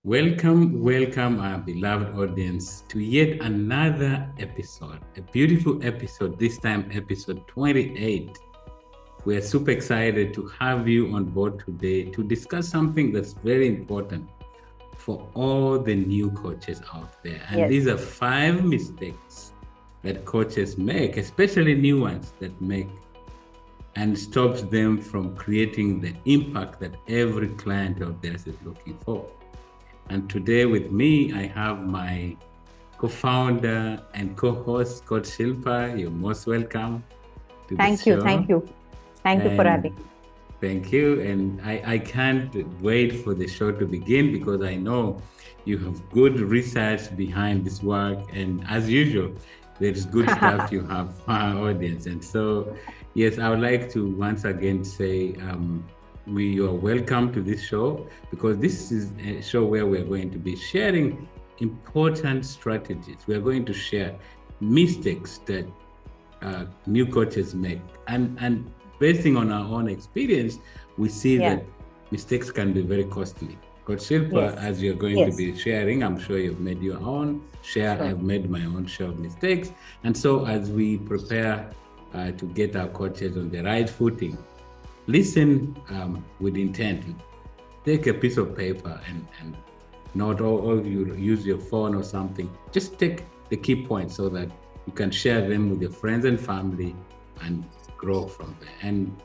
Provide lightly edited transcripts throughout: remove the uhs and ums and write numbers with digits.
Welcome, our beloved audience, to yet another episode, a beautiful episode, this time episode 28. We're super excited to have you on board today to discuss something that's very important for all the new coaches out there. And these are 5 mistakes that coaches make, especially new ones that make, and stops them from creating the impact that every client of theirs is looking for. And today with me, I have my co-founder and co-host, Coach Shilpa. You're most welcome to the show. Thank you for having me. Thank you. And I can't wait for the show to begin because I know you have good research behind this work. And as usual, there's good stuff you have for our audience. And so, yes, I would like to once again say, you are welcome to this show because this is a show where we're going to be sharing important strategies. We're going to share mistakes that new coaches make, and basing on our own experience, we see that mistakes can be very costly. Coach Shilpa, as you're going to be sharing, I'm sure you've made your own share. I've made my own share of mistakes. And so as we prepare to get our coaches on the right footing, listen with intent. Take a piece of paper and not all of you use your phone or something. Just take the key points so that you can share them with your friends and family and grow from there. And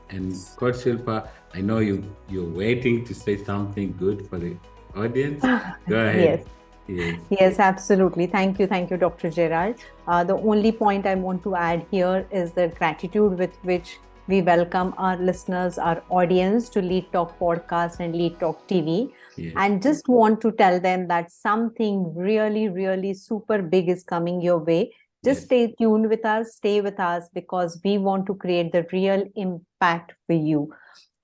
Coach Shilpa, I know you're waiting to say something good for the audience. Go ahead. Yes, absolutely. Thank you, Dr. Gerald. The only point I want to add here is the gratitude with which we welcome our listeners, our audience to Lead Talk Podcast and Lead Talk TV. And just want to tell them that something really, really super big is coming your way. Just stay tuned with us, stay with us, because we want to create the real impact for you.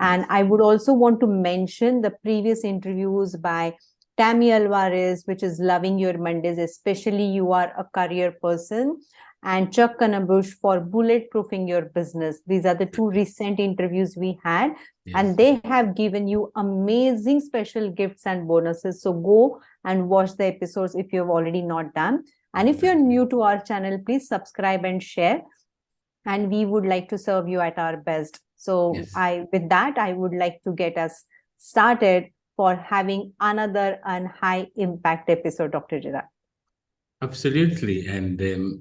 And I would also want to mention the previous interviews by Tammy Alvarez, which is Loving Your Mondays, especially you are a career person, and Chuck Kanabush for Bulletproofing Your Business. These are the 2 recent interviews we had, and they have given you amazing special gifts and bonuses. So go and watch the episodes if you have already not done. And if you're new to our channel, please subscribe and share. And we would like to serve you at our best. So with that, I would like to get us started for having another high impact episode, Dr. Gerald. Absolutely. And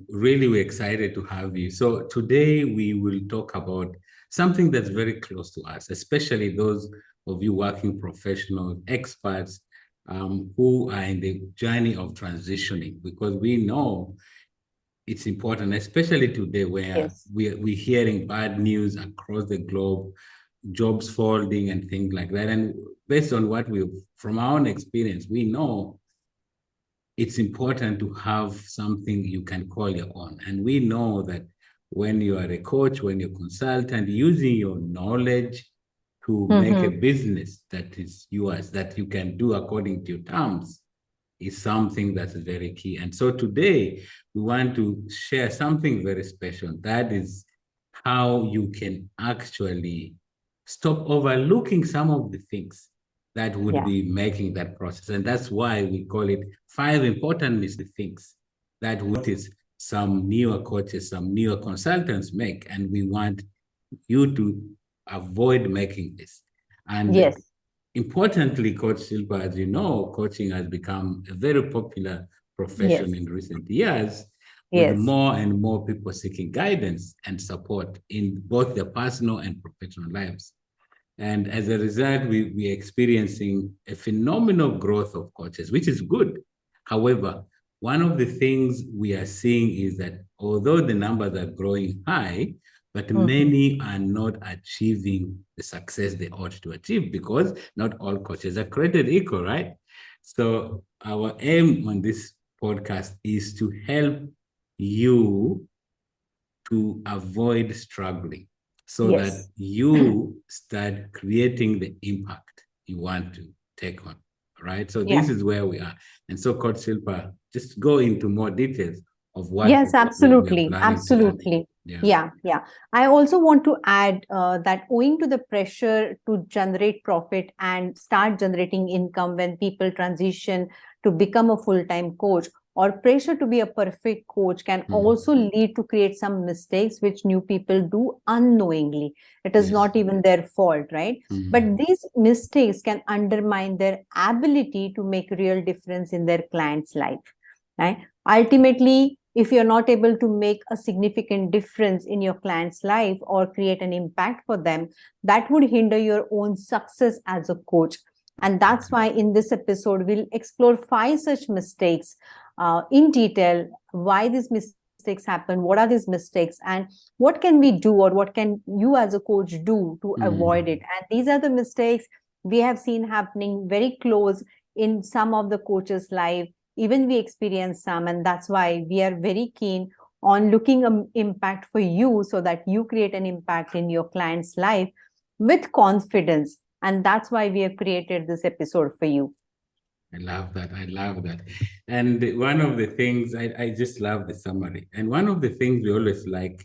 really, we're excited to have you. So today we will talk about something that's very close to us, especially those of you working professionals, experts who are in the journey of transitioning, because we know it's important, especially today where we're hearing bad news across the globe, jobs folding and things like that. And based on what from our own experience, we know it's important to have something you can call your own. And we know that when you are a coach, when you're a consultant, using your knowledge to make a business that is yours, that you can do according to your terms, is something that's very key. And so today, we want to share something very special. That is how you can actually stop overlooking some of the things that would be making that process. And that's why we call it 5 important things that some newer coaches, some newer consultants make. And we want you to avoid making this. And importantly, Coach Shilpa, as you know, coaching has become a very popular profession in recent years, with more and more people seeking guidance and support in both their personal and professional lives. And as a result, we're experiencing a phenomenal growth of coaches, which is good. However, one of the things we are seeing is that although the numbers are growing high, but many are not achieving the success they ought to achieve, because not all coaches are created equal, right? So our aim on this podcast is to help you to avoid struggling, so that you start creating the impact you want to take on, right? So this is where we are. And so, Coach Shilpa, just go into more details of what absolutely. Yeah. I also want to add that owing to the pressure to generate profit and start generating income when people transition to become a full-time coach, or pressure to be a perfect coach, can also lead to create some mistakes which new people do unknowingly. It is Yes. not even their fault, right? But these mistakes can undermine their ability to make real difference in their client's life, right? Ultimately, if you're not able to make a significant difference in your client's life or create an impact for them, that would hinder your own success as a coach. And that's why in this episode, we'll explore 5 such mistakes in detail, why these mistakes happen, what are these mistakes, and what can we do, or what can you as a coach do to avoid it. And these are the mistakes we have seen happening very close in some of the coaches' life. Even we experience some, and that's why we are very keen on looking impact for you, so that you create an impact in your client's life with confidence. And that's why we have created this episode for you. I love that. I love that. And one of the things, I just love the summary. And one of the things we always like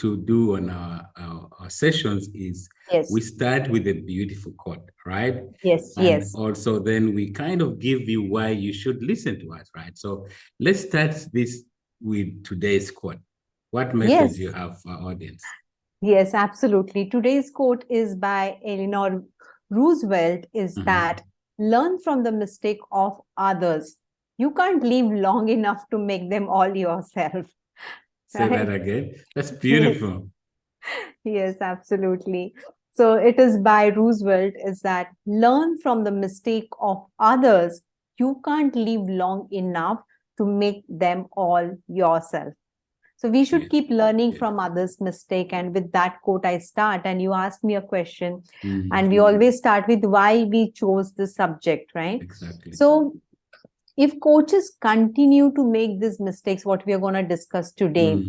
to do on our sessions is Yes. we start with a beautiful quote, right? Yes. And Yes. also then we kind of give you why you should listen to us, right? So let's start this with today's quote. What message Yes. you have for our audience? Yes, absolutely. Today's quote is by Eleanor Roosevelt, is that learn from the mistake of others. You can't live long enough to make them all yourself. Say Right? that again. That's Yes. beautiful. Yes, absolutely. So it is by Roosevelt, is that learn from the mistake of others. You can't live long enough to make them all yourself. So we should Yes. keep learning Yes. from others' mistake. And with that quote, I start. And you asked me a question, Mm, and we always start with why we chose this subject, right? exactly. So if coaches continue to make these mistakes, what we are going to discuss today,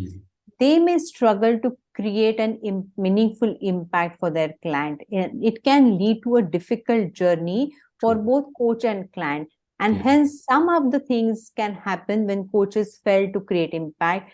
they may struggle to create an meaningful impact for their client. It can lead to a difficult journey for True. both coach and client. And Yes. hence, some of the things can happen when coaches fail to create impact,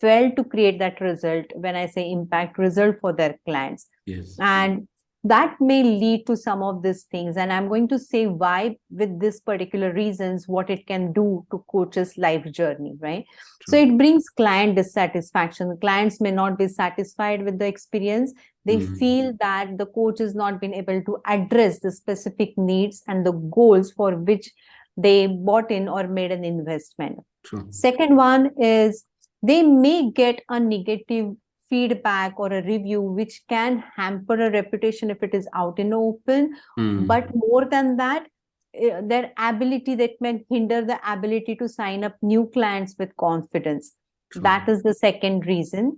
fail to create that result. When I say impact, result for their clients. Yes. And that may lead to some of these things. And I'm going to say why, with this particular reasons, what it can do to coach's life journey, right? So True. it brings client dissatisfaction. Clients may not be satisfied with the experience. They feel that the coach has not been able to address the specific needs and the goals for which they bought in or made an investment. True. Second one is they may get a negative feedback or a review, which can hamper a reputation if it is out in the open. But more than that, their ability, that may hinder the ability to sign up new clients with confidence. True. That is the second reason.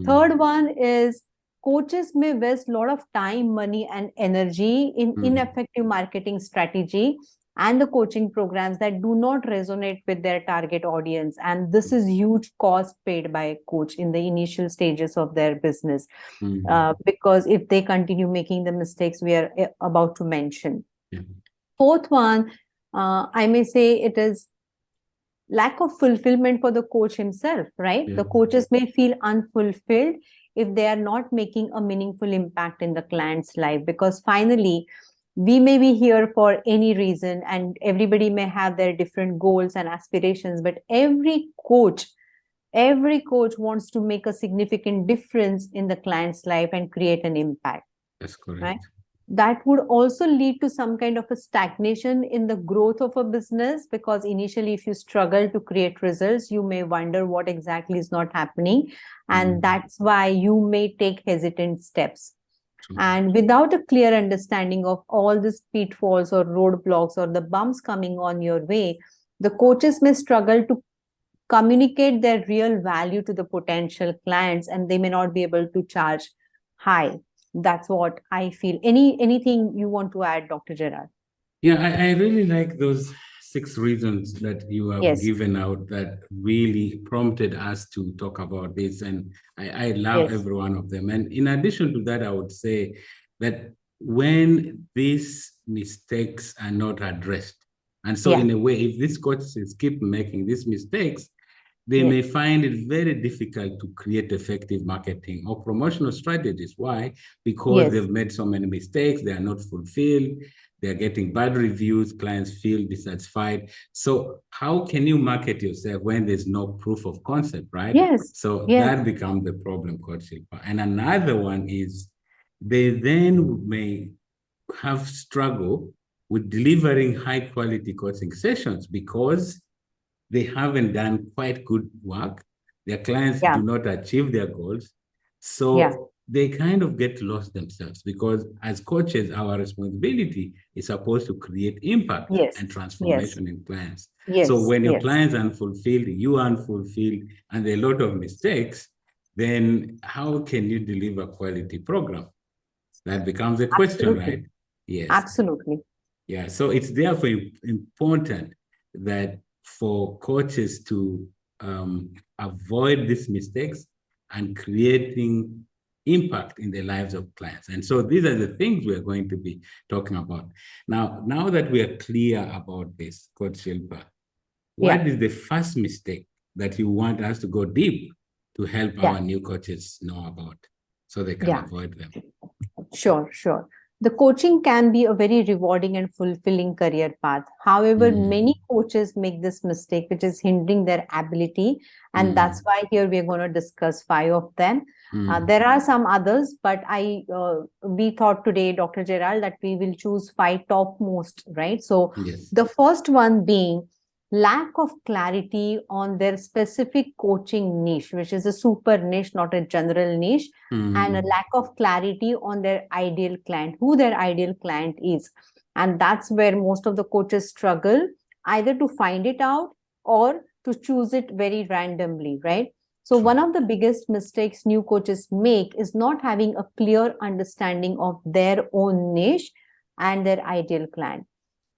Third one is coaches may waste a lot of time, money, and energy in ineffective marketing strategy and the coaching programs that do not resonate with their target audience. And this is huge cost paid by a coach in the initial stages of their business, because if they continue making the mistakes we are about to mention. Fourth one, I may say it is lack of fulfillment for the coach himself, right? The coaches may feel unfulfilled if they are not making a meaningful impact in the client's life, because finally, we may be here for any reason, and everybody may have their different goals and aspirations, but every coach wants to make a significant difference in the client's life and create an impact. That's correct. Right? That would also lead to some kind of a stagnation in the growth of a business, because initially, if you struggle to create results, you may wonder what exactly is not happening. And that's why you may take hesitant steps. And without a clear understanding of all these pitfalls or roadblocks or the bumps coming on your way, the coaches may struggle to communicate their real value to the potential clients, and they may not be able to charge high. That's what I feel. Anything you want to add, Dr. Gerard? Yeah, I really like those 6 reasons that you have Yes. given out that really prompted us to talk about this. And I love Yes. every one of them. And in addition to that, I would say that when these mistakes are not addressed, and so in a way, if these coaches keep making these mistakes, they Yes. may find it very difficult to create effective marketing or promotional strategies. Why? Because Yes. they've made so many mistakes, they are not fulfilled, they're getting bad reviews, clients feel dissatisfied. So how can you market yourself when there's no proof of concept, right? Yes. So Yes. that becomes the problem, Coach Shilpa. And another one is they then may have struggle with delivering high quality coaching sessions because they haven't done quite good work. Their clients Yeah. do not achieve their goals. Yeah. So they kind of get lost themselves because as coaches, our responsibility is supposed to create impact Yes. and Yes. transformation in clients. Yes. So when your Yes. clients are unfulfilled, you are unfulfilled, and there are a lot of mistakes, then how can you deliver quality program? That becomes a question, Absolutely. right? Yes. Absolutely. Yeah. So it's therefore important that for coaches to avoid these mistakes and creating impact in the lives of clients. And so these are the things we're going to be talking about. Now that we are clear about this, Coach Shilpa, what is the first mistake that you want us to go deep to help Yeah. our new coaches know about so they can Yeah. avoid them? Sure, sure. The coaching can be a very rewarding and fulfilling career path. However, many coaches make this mistake, which is hindering their ability. And that's why here we're going to discuss 5 of them. There are some others, but we thought today, Dr. Gerald, that we will choose 5 topmost, right? So Yes. the first one being lack of clarity on their specific coaching niche, which is a super niche, not a general niche, and a lack of clarity on their ideal client, who their ideal client is. And that's where most of the coaches struggle, either to find it out or to choose it very randomly, right? So True. one of the biggest mistakes new coaches make is not having a clear understanding of their own niche and their ideal client.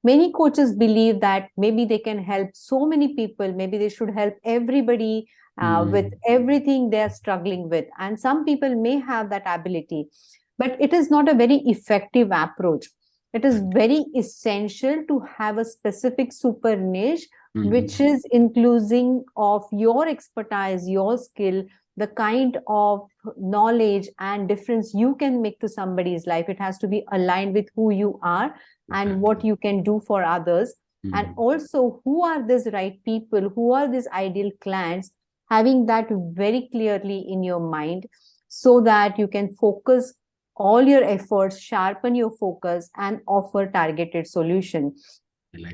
Many coaches believe that maybe they can help so many people, maybe they should help everybody with everything they're struggling with. And some people may have that ability, but it is not a very effective approach. It is very essential to have a specific super niche, which is including of your expertise, your skill, the kind of knowledge and difference you can make to somebody's life. It has to be aligned with who you are and what you can do for others. And also, who are these right people? Who are these ideal clients? Having that very clearly in your mind so that you can focus all your efforts, sharpen your focus, and offer targeted solution.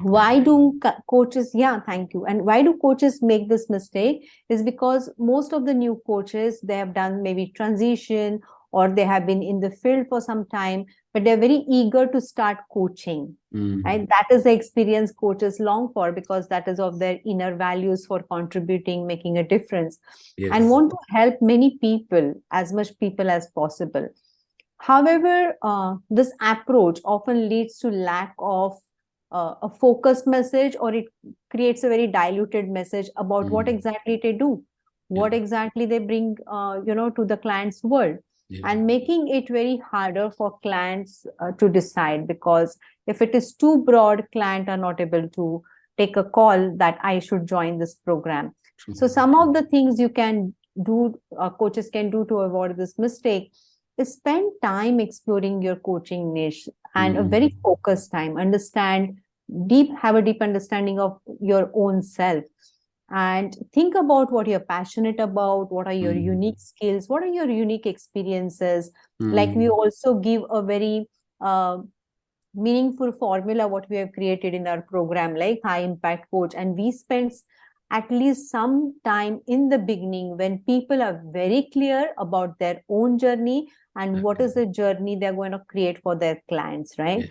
Why do coaches, yeah, thank you. And why do coaches make this mistake is because most of the new coaches, they have done maybe transition or they have been in the field for some time, but they're very eager to start coaching. Right? That is the experience coaches long for, because that is of their inner values for contributing, making a difference, and want to help many people, as much people as possible. However, this approach often leads to lack of a focused message, or it creates a very diluted message about what exactly they do, what exactly they bring, to the client's world, and making it very harder for clients to decide, because if it is too broad, clients are not able to take a call that I should join this program. So some of the things you can do, coaches can do to avoid this mistake, is spend time exploring your coaching niche, and a very focused time, have a deep understanding of your own self, and think about what you're passionate about, what are your unique skills, what are your unique experiences. Like, we also give a very meaningful formula what we have created in our program, like high impact coach, and we spend at least some time in the beginning when people are very clear about their own journey and what is the journey they're going to create for their clients, right?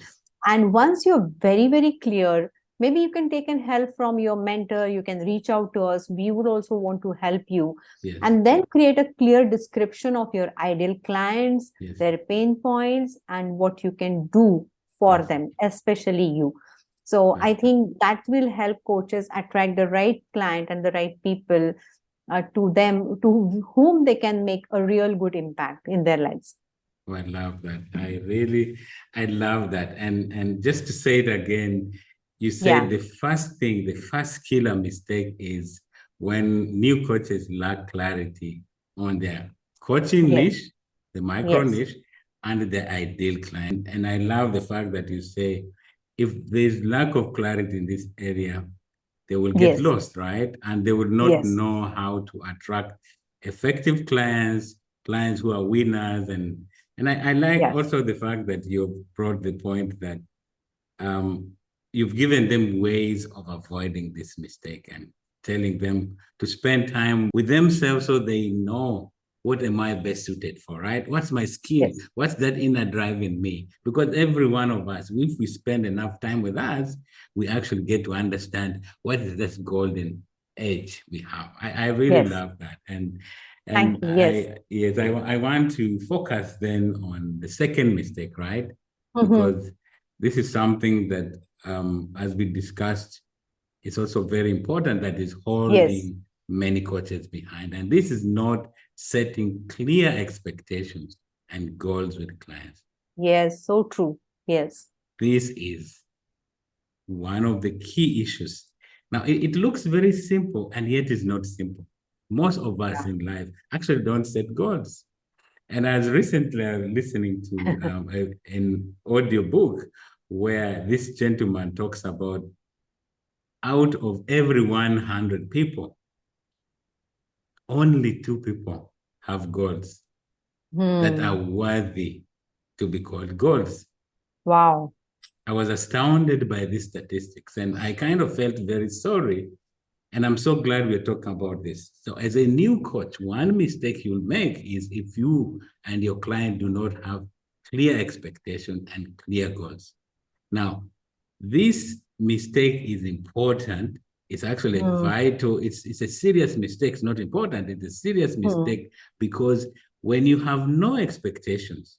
And once you're very, very clear, maybe you can take in help from your mentor, you can reach out to us, we would also want to help you. And then create a clear description of your ideal clients, their pain points, and what you can do for them, especially you. So I think that will help coaches attract the right client and the right people to them, to whom they can make a real good impact in their lives. Oh, I love that. I love that. And just to say it again, you said the first killer mistake is when new coaches lack clarity on their coaching Yes. niche, the micro Yes. niche, and the ideal client. And I love the fact that you say, if there's lack of clarity in this area, they will get Yes. lost, right? And they will not Yes. know how to attract effective clients, clients who are winners. And I like Yes. also the fact that you brought the point that you've given them ways of avoiding this mistake and telling them to spend time with themselves so they know what am I best suited for, right? What's my skill? Yes. What's that inner drive in me? Because every one of us, if we spend enough time with us, we actually get to understand what is this golden edge we have. I really Yes. love that. Thank And you. Yes. I want to focus then on the second mistake, right? Mm-hmm. Because this is something that, as we discussed, is also very important, that is Yes. holding many coaches behind. And this is not setting clear expectations and goals with clients. Yes. So true. Yes. This is one of the key issues. Now, it looks very simple, and yet it's not simple. Most of us Yeah. in life actually don't set goals. And I was recently listening to an audio book where this gentleman talks about, out of every 100 people, only 2 people have goals that are Hmm. worthy to be called goals. Wow. I was astounded by these statistics, and I kind of felt very sorry. And I'm so glad we're talking about this. So, as a new coach, one mistake you'll make is if you and your client do not have clear expectations and clear goals. Now, this mistake is important. It's actually Hmm. vital. It's a serious mistake. It's not important. It's a serious Hmm. mistake because when you have no expectations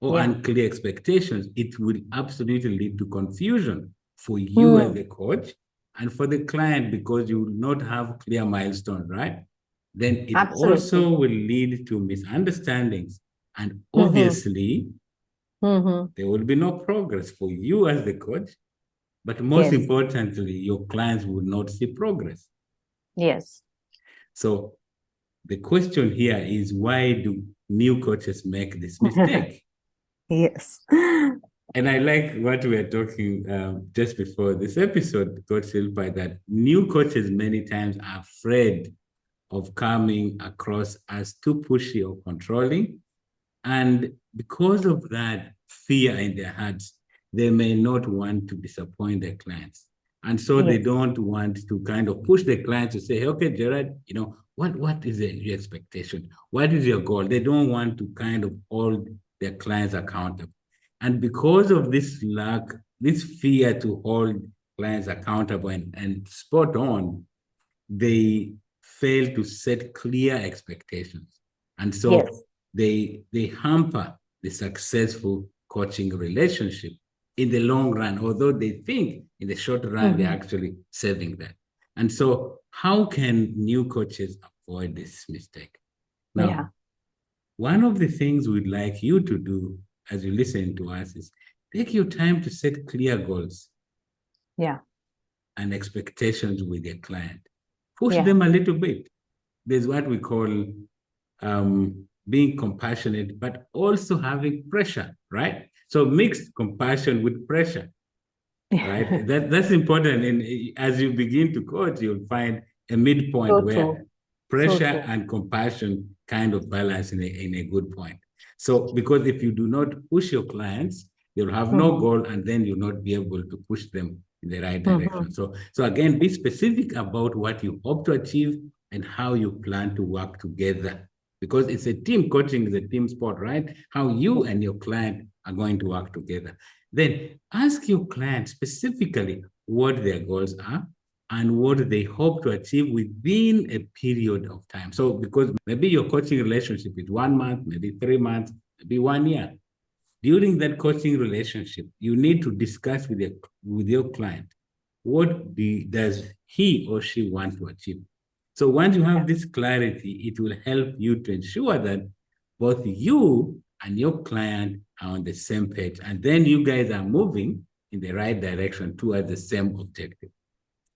or Yeah. unclear expectations, it will absolutely lead to confusion for you as Hmm. a coach and for the client, because you will not have clear milestones, right? Then it Absolutely. also will lead to misunderstandings. And Mm-hmm. obviously, Mm-hmm. there will be no progress for you as the coach, but most Yes. importantly, your clients will not see progress. Yes. So the question here is, why do new coaches make this mistake? Yes. And I like what we were talking just before this episode, Coach Silpa, that new coaches many times are afraid of coming across as too pushy or controlling. And because of that fear in their hearts, they may not want to disappoint their clients. And so they Yes. don't want to kind of push the client to say, okay, Gerard, what is your expectation? What is your goal? They don't want to kind of hold their clients accountable. And because of this lack, this fear to hold clients accountable and spot on, they fail to set clear expectations. And Yes. so they hamper the successful coaching relationship in the long run, although they think in the short run they're Mm-hmm. actually saving that. And so, how can new coaches avoid this mistake? Yeah. Now, one of the things we'd like you to do as you listen to us is take your time to set clear goals Yeah. and expectations with your client. Push Yeah. them a little bit. There's what we call being compassionate, but also having pressure, right? So mixed compassion with pressure, right? That's important. And as you begin to coach, you'll find a midpoint So true. where So pressure true. and compassion kind of balance in a good point. So because if you do not push your clients, you'll have no Mm-hmm. goal, and then you'll not be able to push them in the right direction. Mm-hmm. So again, be specific about what you hope to achieve and how you plan to work together. Because it's a team, coaching is a team sport, right? How you and your client are going to work together. Then ask your client specifically what their goals are and what they hope to achieve within a period of time. So, because maybe your coaching relationship is 1 month, maybe 3 months, maybe 1 year. During that coaching relationship, you need to discuss with your client does he or she want to achieve. So once you have Yeah. this clarity, it will help you to ensure that both you and your client are on the same page. And then you guys are moving in the right direction towards the same objective.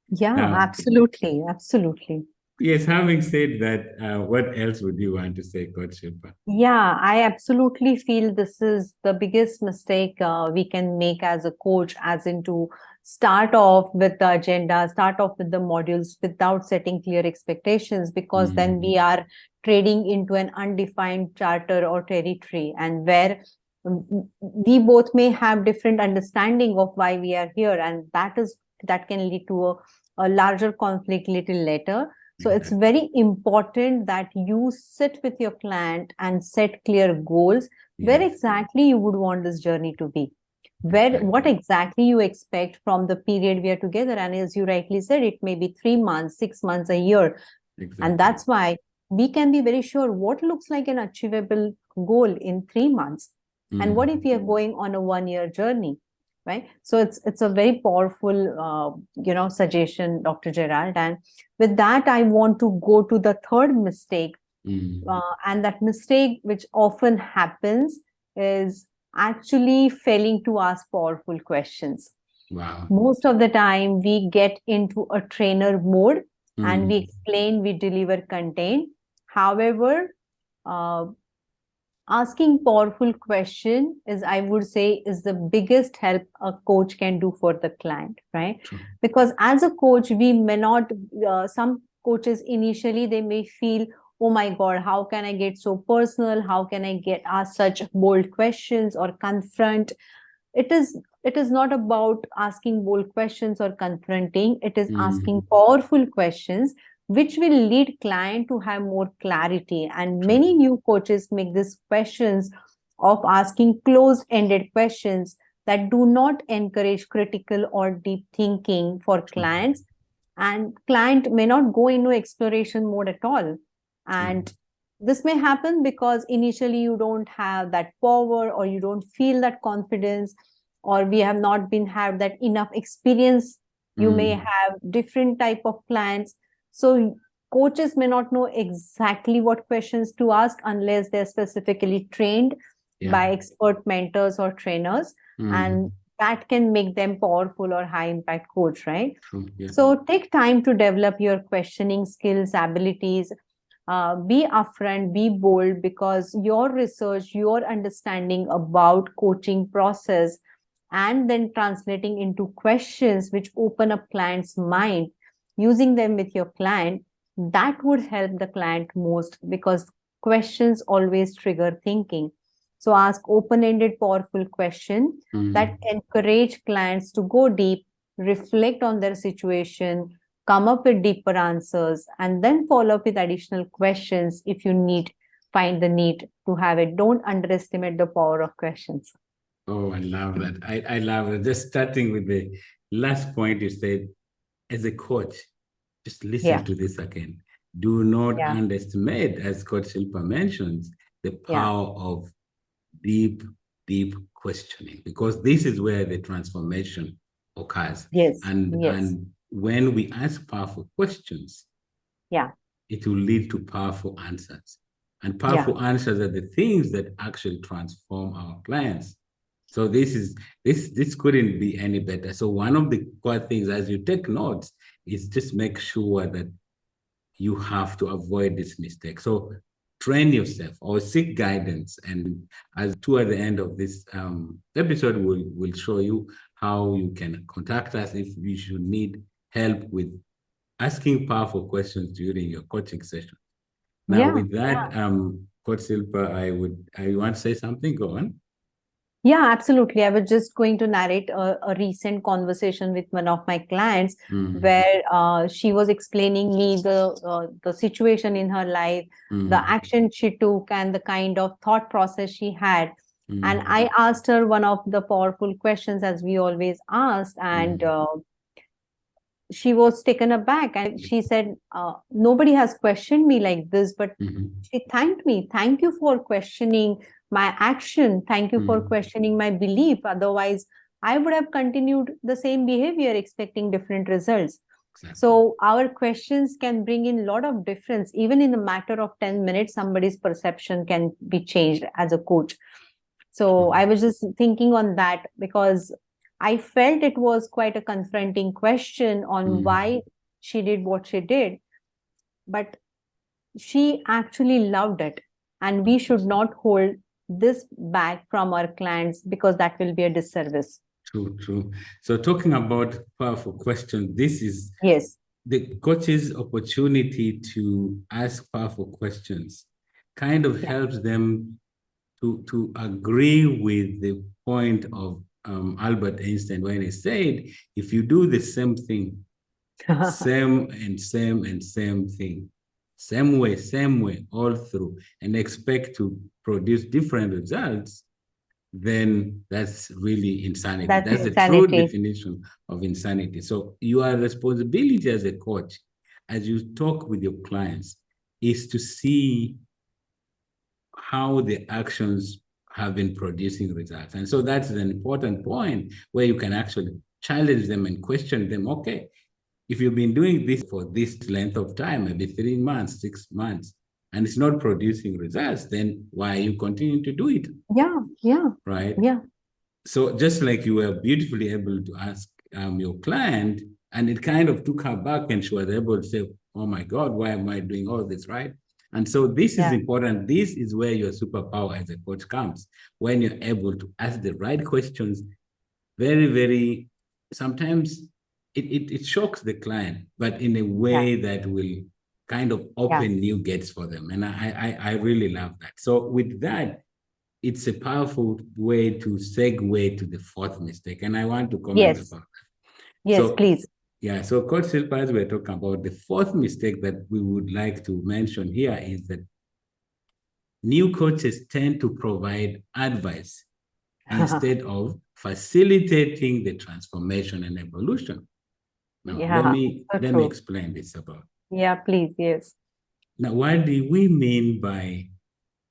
Yeah. Now, Absolutely. Absolutely. Yes, having said that, what else would you want to say, Coach Shilpa? Yeah, I absolutely feel this is the biggest mistake we can make as a coach, as in to start off with the agenda, start off with the modules without setting clear expectations, because then we are trading into an undefined charter or territory, and where we both may have different understanding of why we are here, and that can lead to a larger conflict little later. So it's Exactly. very important that you sit with your client and set clear goals, where Yes, exactly you would want this journey to be, where what exactly. exactly you expect from the period we are together. And as you rightly said, it may be 3 months, 6 months, a year. And Exactly. that's why we can be very sure what looks like an achievable goal in 3 months. And what if we are going on a 1 year journey? Right. So it's a very powerful suggestion, Dr. Gerald. And with that, I want to go to the third mistake. And that mistake, which often happens, is actually failing to ask powerful questions. Wow. Most of the time, we get into a trainer mode and we Mm. explain, we deliver content. However, uh, asking powerful question is, I would say, is the biggest help a coach can do for the client, right? True. Because as a coach, we may not, some coaches initially, they may feel, oh my god, how can I get so personal, how can I get ask such bold questions or confront. It is not about asking bold questions or confronting. It is asking powerful questions which will lead client to have more clarity. And True. many new coaches make these questions of asking closed ended questions that do not encourage critical or deep thinking for True. clients, and client may not go into exploration mode at all. True. And this may happen because initially you don't have that power, or you don't feel that confidence, or we have not been have that enough experience. You may have different type of clients, so coaches may not know exactly what questions to ask unless they're specifically trained Yeah. by expert mentors or trainers. And that can make them powerful or high impact coach, right? True. Yeah. So take time to develop your questioning skills, abilities. Be upfront, be bold, because your research, your understanding about coaching process, and then translating into questions which open up client's mind, using them with your client, that would help the client most, because questions always trigger thinking. So ask open-ended, powerful question that encourage clients to go deep, reflect on their situation, come up with deeper answers, and then follow up with additional questions if you find the need to have it. Don't underestimate the power of questions. Oh, I love that. I love it. Just starting with the last point you said, as a coach, just listen Yeah, to this again. Do not yeah, underestimate, as Coach Shilpa mentions, the yeah. power of deep, deep questioning, because this is where the transformation occurs. Yes, And yes, when we ask powerful questions, yeah, it will lead to powerful answers. And yeah, powerful answers are the things that actually transform our clients. So this couldn't be any better. So one of the core things as you take notes is just make sure that you have to avoid this mistake. So train yourself or seek guidance. And as toward the end of this episode, we'll show you how you can contact us if you should need help with asking powerful questions during your coaching session. Now, yeah. with that, Coach Silpa, I want to say something. Go on. Yeah, absolutely. I was just going to narrate a recent conversation with one of my clients, where she was explaining me the situation in her life, the action she took, and the kind of thought process she had. And I asked her one of the powerful questions, as we always ask, and she was taken aback, and she said, nobody has questioned me like this, but she thanked me. Thank you for questioning my action. Thank you for questioning my belief. Otherwise, I would have continued the same behavior, expecting different results. Exactly. So our questions can bring in a lot of difference. Even in a matter of 10 minutes, somebody's perception can be changed as a coach. So I was just thinking on that, because I felt it was quite a confronting question on why she did what she did. but she actually loved it. And we should not hold this back from our clients, because that will be a disservice. True, true. So talking about powerful questions, this is Yes. the coach's opportunity to ask powerful questions kind of Yeah. helps them to agree with the point of Albert Einstein when he said, if you do the same thing, same and same and same thing, same way, all through, and expect to produce different results, then that's really insanity. That's That's the true insanity. definition of insanity. So your responsibility as a coach, as you talk with your clients, is to see how the actions have been producing results. And so that's an important point where you can actually challenge them and question them. Okay, if you've been doing this for this length of time, maybe 3 months, 6 months, and it's not producing results, then why are you continuing to do it? Yeah. Right? Yeah. So just like you were beautifully able to ask your client, and it kind of took her back, and she was able to say, oh my God, why am I doing all this, right? And so this is important. This is where your superpower as a coach comes, when you're able to ask the right questions, very, very, sometimes it shocks the client, but in a way that will kind of open new gates for them. And I really love that. So with that, it's a powerful way to segue to the fourth mistake. And I want to comment about that. Yes, please. Yeah, so Coach Silpa, as we're talking about, the fourth mistake that we would like to mention here is that new coaches tend to provide advice instead of facilitating the transformation and evolution. Now, let me explain this about. Yeah, please. Yes. Now, what do we mean by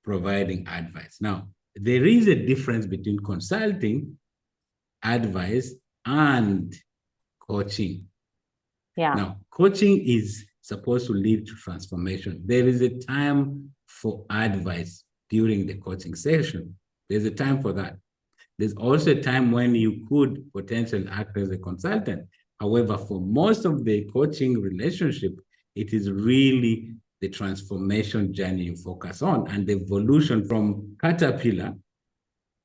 providing advice? Now, there is a difference between consulting, advice, and coaching. Yeah. Now, coaching is supposed to lead to transformation. There is a time for advice during the coaching session. There's a time for that. There's also a time when you could potentially act as a consultant. However, for most of the coaching relationship, it is really the transformation journey you focus on and the evolution from caterpillar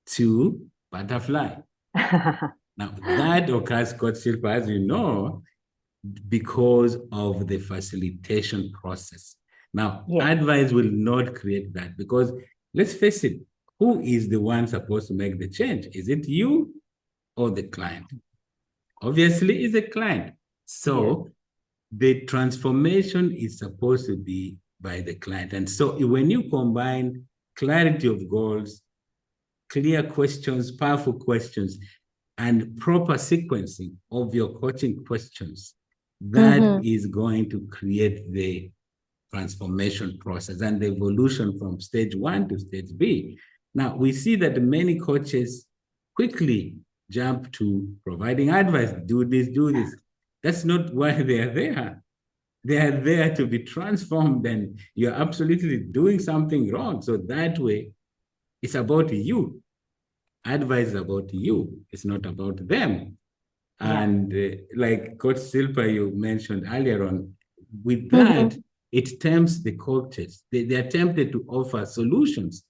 to butterfly. Now, that occurs, Coach Silpa, as you know, because of the facilitation process. Now, advice will not create that, because let's face it, who is the one supposed to make the change? Is it you or the client? Obviously, it's the client. So the transformation is supposed to be by the client. And so when you combine clarity of goals, clear questions, powerful questions, and proper sequencing of your coaching questions, that is going to create the transformation process and the evolution from stage 1 to stage B. Now, we see that many coaches quickly jump to providing advice, do this, do this. That's not why they are there. They are there to be transformed, and you're absolutely doing something wrong. So that way, it's about you. Advice is about you. It's not about them. And like Coach Silpa, you mentioned earlier on, with that, it tempts the coaches. They are tempted to offer solutions.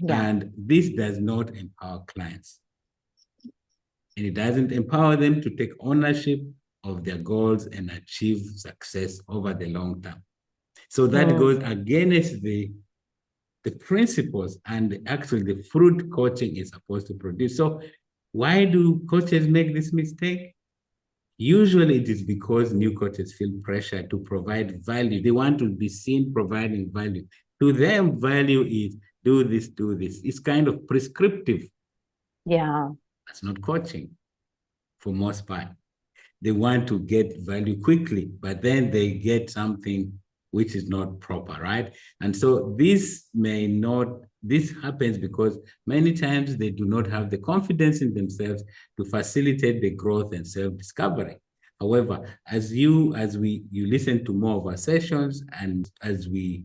And this does not empower clients. And it doesn't empower them to take ownership of their goals and achieve success over the long term. So that goes against the principles and actually the fruit coaching is supposed to produce. So why do coaches make this mistake? Usually it is because new coaches feel pressure to provide value. They want to be seen providing value. To them, value is do this, do this. It's kind of prescriptive. Yeah. That's not coaching for most part. They want to get value quickly, but then they get something which is not proper, right? And so this happens because many times they do not have the confidence in themselves to facilitate the growth and self-discovery. However, as you listen to more of our sessions and as we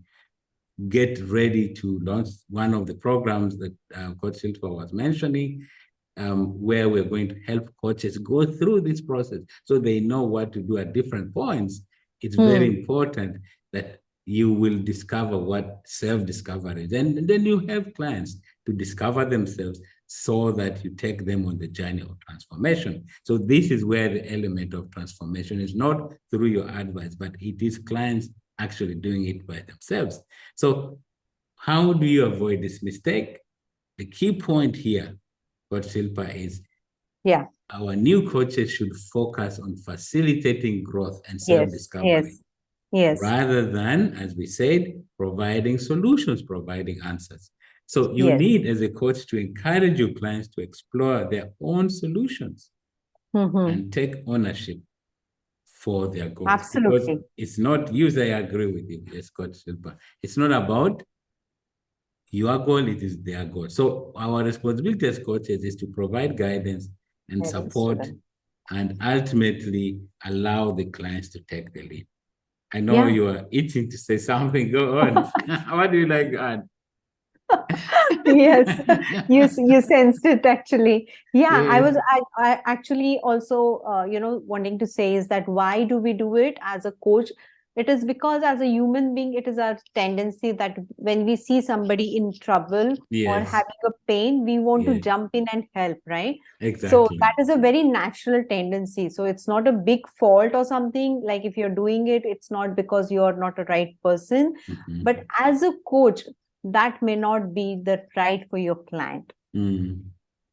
get ready to launch one of the programs that Coach Silpa was mentioning, where we're going to help coaches go through this process so they know what to do at different points, it's very important that you will discover what self-discovery is. And then you have clients to discover themselves so that you take them on the journey of transformation. So this is where the element of transformation is not through your advice, but it is clients actually doing it by themselves. So how do you avoid this mistake? The key point here, Coach Shilpa, is our new coaches should focus on facilitating growth and self-discovery rather than, as we said, providing solutions, providing answers. So you need, as a coach, to encourage your clients to explore their own solutions and take ownership for their goals. Absolutely. Because it's not, I agree with you, yes, Coach Shilpa. It's not about your goal, it is their goal. So our responsibility as coaches is to provide guidance and support and ultimately allow the clients to take the lead. I know you are itching to say something. Go on. What do you like to add? Yes, you sensed it actually. I actually also wanting to say is that why do we do it as a coach? It is because as a human being, it is our tendency that when we see somebody in trouble or having a pain, we want to jump in and help, right? Exactly. So that is a very natural tendency. So it's not a big fault or something. Like if you're doing it, it's not because you're not a right person. But as a coach, that may not be the right for your client.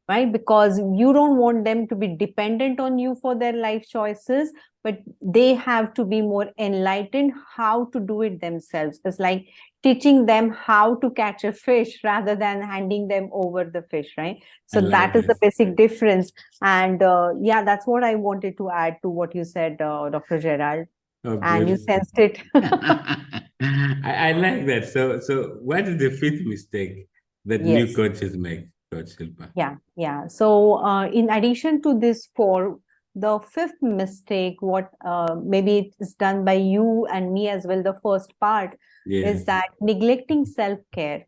Right? Because you don't want them to be dependent on you for their life choices, but they have to be more enlightened how to do it themselves. It's like teaching them how to catch a fish rather than handing them over the fish, right? So that is the basic difference. And that's what I wanted to add to what you said, Dr. Gerald. And you sensed it. I like that. So what is the fifth mistake that new coaches make, Coach Shilpa? Yeah. So in addition to this four, the fifth mistake, what maybe it's done by you and me as well, the first part is that neglecting self-care.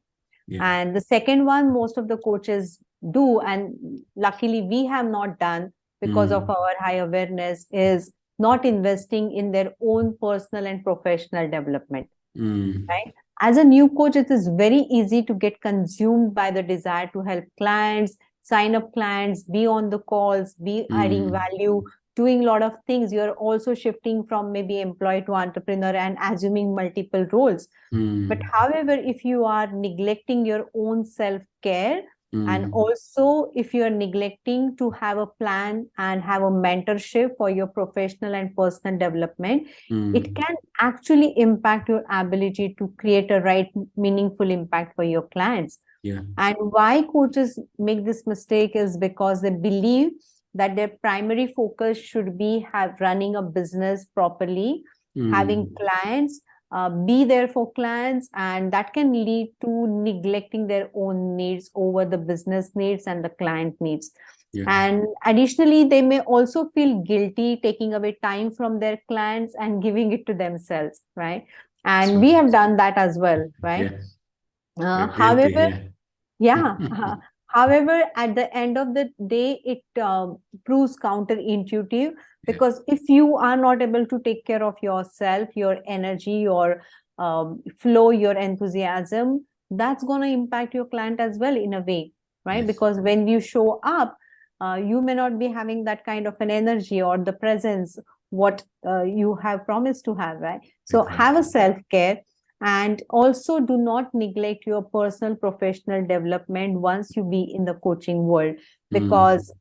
And the second one, most of the coaches do, and luckily we have not done because of our high awareness, is not investing in their own personal and professional development. Right? As a new coach, it is very easy to get consumed by the desire to help clients, sign up clients, be on the calls, be adding value, doing a lot of things. You're also shifting from maybe employee to entrepreneur and assuming multiple roles. But however, if you are neglecting your own self-care, and also if you are neglecting to have a plan and have a mentorship for your professional and personal development, it can actually impact your ability to create a right meaningful impact for your clients. And why coaches make this mistake is because they believe that their primary focus should be running a business properly, having clients, be there for clients, and that can lead to neglecting their own needs over the business needs and the client needs. And additionally, they may also feel guilty taking away time from their clients and giving it to themselves, right? And we have done that as well, right? However, however, at the end of the day, it proves counterintuitive, because if you are not able to take care of yourself, your energy, your flow, your enthusiasm, that's going to impact your client as well in a way, right? Because when you show up, you may not be having that kind of an energy or the presence what you have promised to have, right? So have a self-care. And also do not neglect your personal professional development once you be in the coaching world, because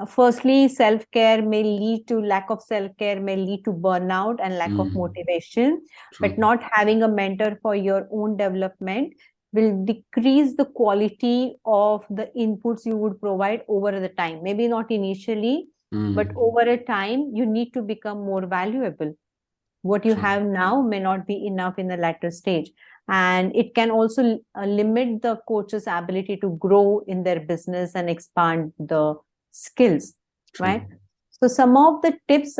firstly, self-care may lead to lack of self-care, may lead to burnout and lack of motivation. But not having a mentor for your own development will decrease the quality of the inputs you would provide over the time. Maybe not initially, but over a time, you need to become more valuable. What you have now may not be enough in the latter stage. And it can also limit the coach's ability to grow in their business and expand the skills, right? So some of the tips,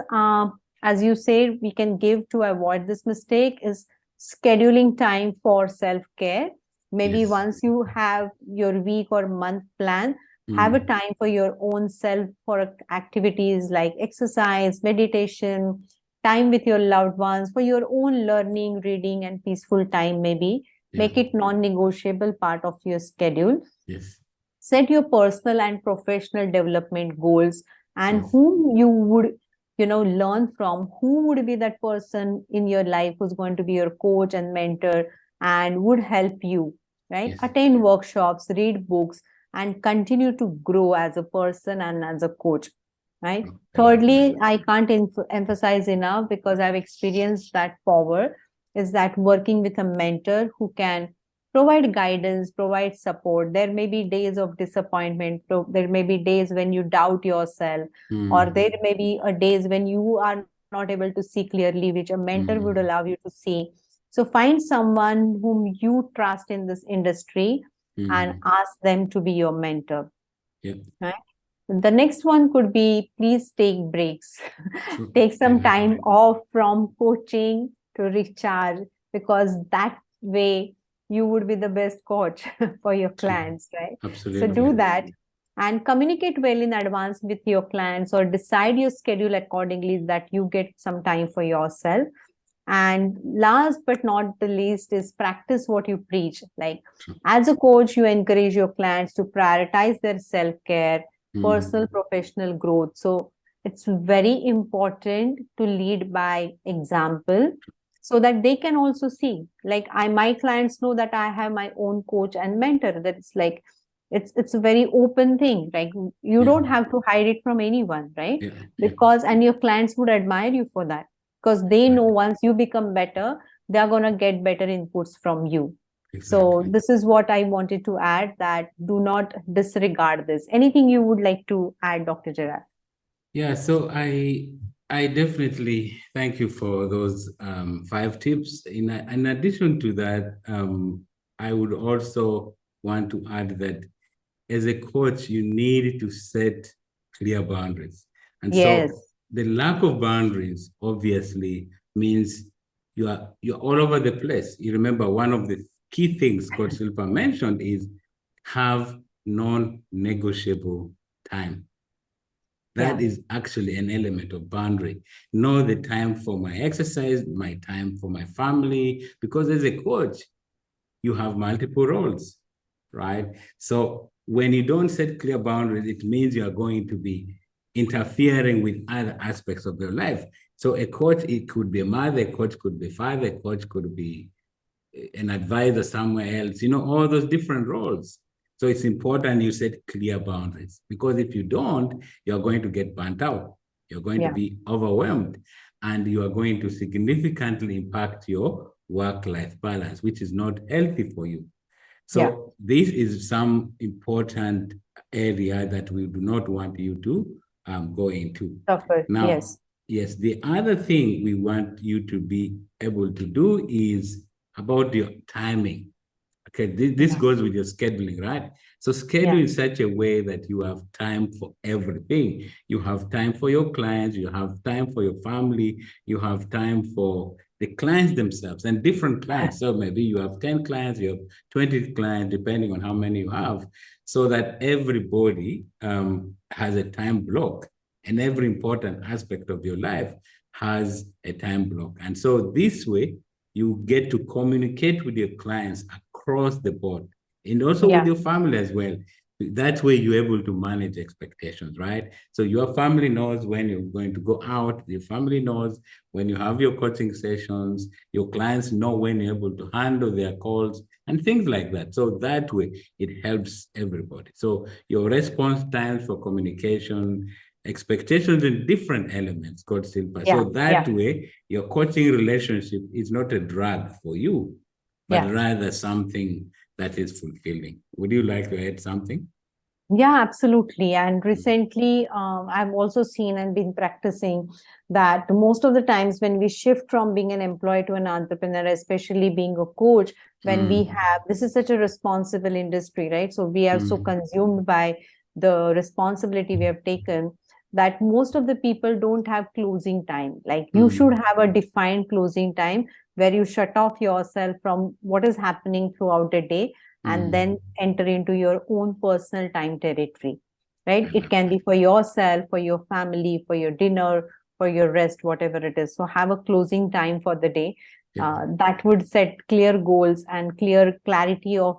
as you say, we can give to avoid this mistake is scheduling time for self-care. Maybe once you have your week or month plan, have a time for your own self, for activities like exercise, meditation, time with your loved ones, for your own learning, reading, and peaceful time, maybe. Make it non-negotiable part of your schedule. Yes. Set your personal and professional development goals, and Yes. whom you would learn from, who would be that person in your life who's going to be your coach and mentor and would help you, right? Yes. Attend workshops, read books, and continue to grow as a person and as a coach, right? Thirdly, I can't emphasize enough, because I've experienced that power, is that working with a mentor who can provide guidance, provide support. There may be days of disappointment, there may be days when you doubt yourself, or there may be a days when you are not able to see clearly, which a mentor would allow you to see. So find someone whom you trust in this industry and ask them to be your mentor. Yeah. Right? The next one could be, please take breaks. True. Take some Yeah. time off from coaching to recharge, because that way you would be the best coach for your clients, right? Absolutely. So do that and communicate well in advance with your clients, or decide your schedule accordingly, that you get some time for yourself. And last but not the least is, practice what you preach. Like, as a coach, you encourage your clients to prioritize their self-care, personal professional growth. So it's very important to lead by example, so that they can also see, like, my clients know that I have my own coach and mentor. That's like, it's a very open thing. Like, you don't have to hide it from anyone, right? Because and your clients would admire you for that, because they know once you become better, they're going to get better inputs from you. So this is what I wanted to add, that do not disregard this. Anything you would like to add, Dr. Gerard? Yeah, so I definitely thank you for those 5 tips. In addition to that, I would also want to add that as a coach, you need to set clear boundaries. And Yes. so the lack of boundaries obviously means you're all over the place. You remember, one of the key things Coach Silpa mentioned is have non-negotiable time. That is actually an element of boundary. Know the time for my exercise, my time for my family, because as a coach, you have multiple roles, right? So when you don't set clear boundaries, it means you are going to be interfering with other aspects of your life. So a coach, it could be a mother, a coach could be a father, a coach could be an advisor somewhere else, all those different roles. So it's important you set clear boundaries, because if you don't, you're going to get burnt out. You're going to be overwhelmed, and you are going to significantly impact your work-life balance, which is not healthy for you. So this is some important area that we do not want you to go into. Now, yes, the other thing we want you to be able to do is about your timing. Okay, this goes with your scheduling, right? So schedule in such a way that you have time for everything. You have time for your clients, you have time for your family, you have time for the clients themselves, and different clients. So maybe you have 10 clients, you have 20 clients, depending on how many you have, so that everybody has a time block, and every important aspect of your life has a time block. And so this way, you get to communicate with your clients across the board, and also with your family as well. That way you're able to manage expectations, right? So your family knows when you're going to go out, your family knows when you have your coaching sessions, your clients know when you're able to handle their calls and things like that. So that way it helps everybody. So your response times for communication, expectations in different elements, Coach Silpa. So that way your coaching relationship is not a drag for you, but rather something that is fulfilling. Would you like to add something? Yeah, absolutely. And recently, I've also seen and been practicing that most of the times when we shift from being an employee to an entrepreneur, especially being a coach, when we have, this is such a responsible industry, right? So we are so consumed by the responsibility we have taken, that most of the people don't have closing time. Like, you should have a defined closing time where you shut off yourself from what is happening throughout the day, and then enter into your own personal time territory, right? It can be for yourself, for your family, for your dinner, for your rest, whatever it is. So have a closing time for the day. Yeah. That would set clear goals and clear clarity of,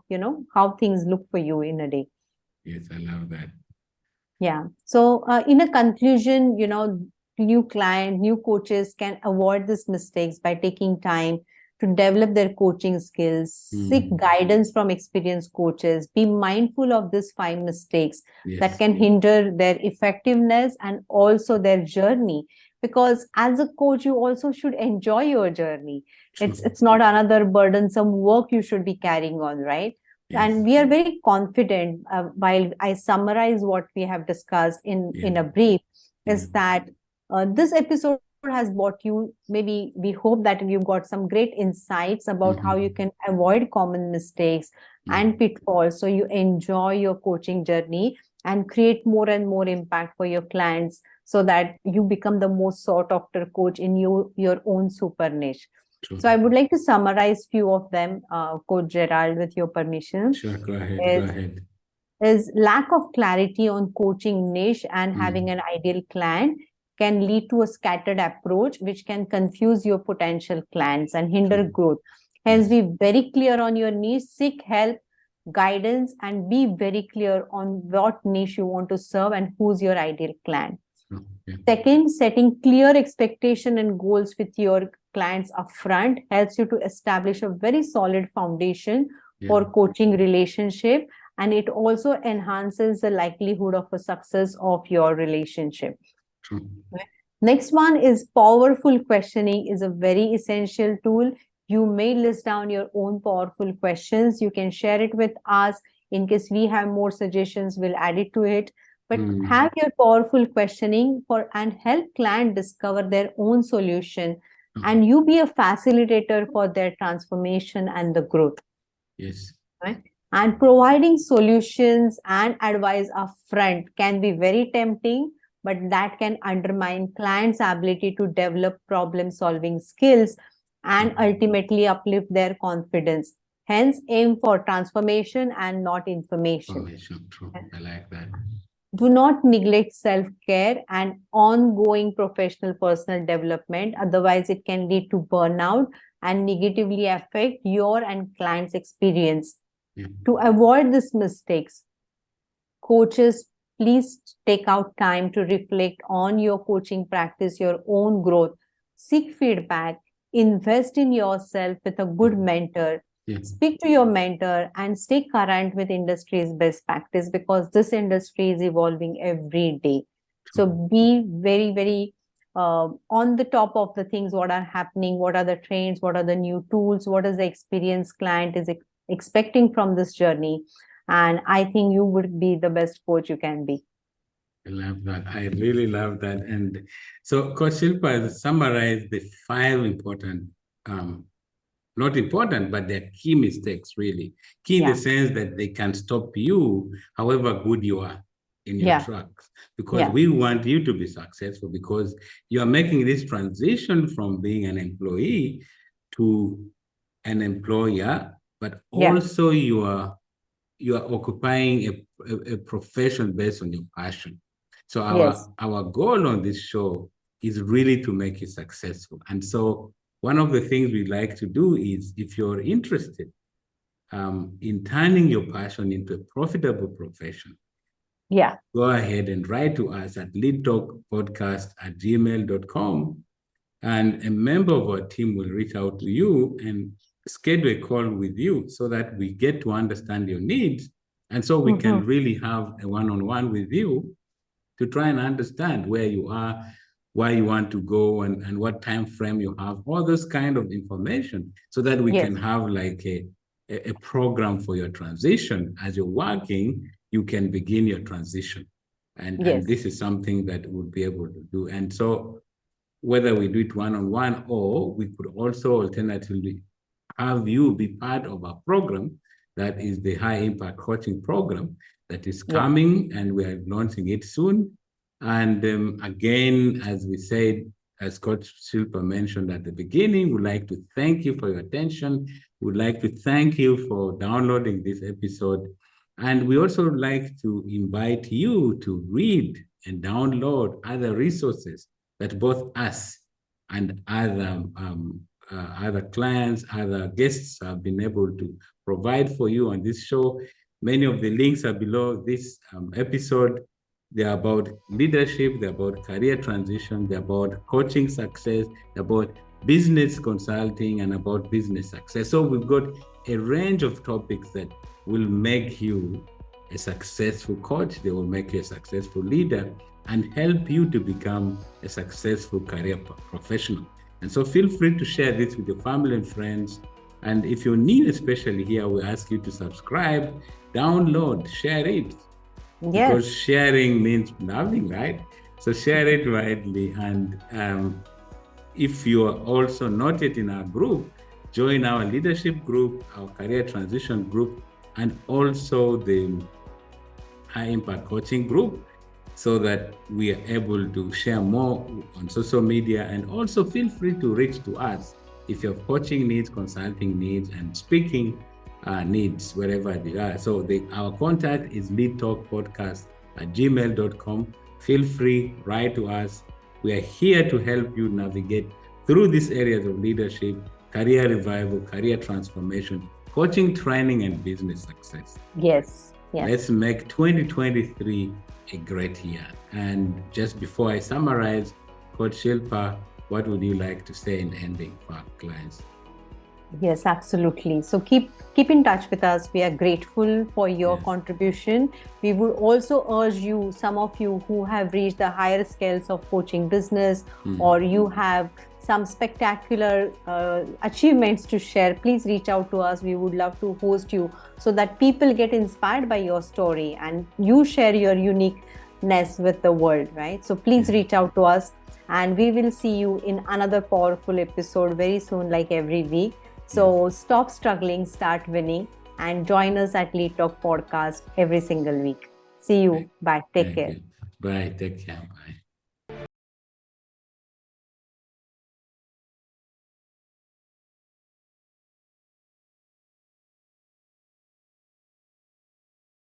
how things look for you in a day. Yes, I love that. Yeah. So, in a conclusion, new coaches can avoid these mistakes by taking time to develop their coaching skills, seek guidance from experienced coaches, be mindful of these 5 mistakes that Yes. can hinder their effectiveness and also their journey. Because as a coach, you also should enjoy your journey. True. It's not another burdensome work you should be carrying on, right? Yes. And we are very confident, while I summarize what we have discussed in a brief, is that this episode has brought you, maybe we hope that you got some great insights about how you can avoid common mistakes and pitfalls, so you enjoy your coaching journey and create more and more impact for your clients, so that you become the most sought after coach in your own super niche. True. So I would like to summarize few of them, Coach Gerald, with your permission. Sure, go ahead. Is, Go ahead. is lack of clarity on coaching niche and having an ideal client can lead to a scattered approach, which can confuse your potential clients and hinder growth. Hence, be very clear on your niche, seek help, guidance, and be very clear on what niche you want to serve and who's your ideal client. Second, setting clear expectation and goals with your clients upfront helps you to establish a very solid foundation for coaching relationship, and it also enhances the likelihood of a success of your relationship. True. Next one is powerful questioning is a very essential tool. You may list down your own powerful questions. You can share it with us. In case we have more suggestions, we'll add it to it. But have your powerful questioning and help client discover their own solution, and you be a facilitator for their transformation and the growth. Yes. Right? And providing solutions and advice upfront can be very tempting, but that can undermine clients' ability to develop problem-solving skills and ultimately uplift their confidence. Hence, aim for transformation and not information. True. I like that. Do not neglect self-care and ongoing professional personal development. Otherwise, it can lead to burnout and negatively affect your and client's experience. To avoid these mistakes, coaches, please take out time to reflect on your coaching practice, your own growth, seek feedback, invest in yourself with a good mentor. Speak to your mentor and stay current with industry's best practice, because this industry is evolving every day. So be very, very on the top of the things, what are happening, what are the trends, what are the new tools, what is the experience client is expecting from this journey. And I think you would be the best coach you can be. I love that. I really love that. And so Coach Shilpa has summarized the 5 important, not important, but they're key mistakes, really. Key in the sense that they can stop you, however good you are in your tracks. Because we want you to be successful, because you are making this transition from being an employee to an employer, but also you are occupying a profession based on your passion. So our goal on this show is really to make you successful. And so one of the things we like to do is, if you're interested in turning your passion into a profitable profession, go ahead and write to us at leadtalkpodcast@gmail.com, and a member of our team will reach out to you and schedule a call with you, so that we get to understand your needs, and so we can really have a one-on-one with you to try and understand where you are, where you want to go, and what time frame you have, all this kind of information, so that we can have like a program for your transition. As you're working, you can begin your transition. And this is something that we'll be able to do. And so whether we do it one-on-one, or we could also alternatively have you be part of our program, that is the High Impact Coaching Program that is coming, and we are launching it soon. And again, as we said, as Coach Shilpa mentioned at the beginning, we'd like to thank you for your attention. We'd like to thank you for downloading this episode. And we also like to invite you to read and download other resources that both us and other clients, other guests have been able to provide for you on this show. Many of the links are below this episode. They're about leadership, they're about career transition, they're about coaching success, they're about business consulting, and about business success. So we've got a range of topics that will make you a successful coach, they will make you a successful leader, and help you to become a successful career professional. And so feel free to share this with your family and friends. And if you're new, especially here, we ask you to subscribe, download, share it. Because sharing means loving, right? So share it widely. And if you are also not yet in our group, join our leadership group, our career transition group, and also the high impact coaching group, so that we are able to share more on social media. And also feel free to reach to us if you have coaching needs, consulting needs, and speaking needs, wherever they are. So our contact is leadtalkpodcast@gmail.com. Feel free, write to us. We are here to help you navigate through these areas of leadership, career revival, career transformation, coaching, training, and business success. Yes. Let's make 2023 a great year. And just before I summarize, Coach Shilpa, what would you like to say in ending for our clients? Yes, absolutely. So keep in touch with us. We are grateful for your contribution. We would also urge you, some of you who have reached the higher scales of coaching business, or you have some spectacular achievements to share, please reach out to us. We would love to host you so that people get inspired by your story and you share your uniqueness with the world, right? So please reach out to us, and we will see you in another powerful episode very soon, like every week. So stop struggling, start winning, and join us at Lead Talk Podcast every single week. See you. Bye. Take care. Bye. Take care. Bye.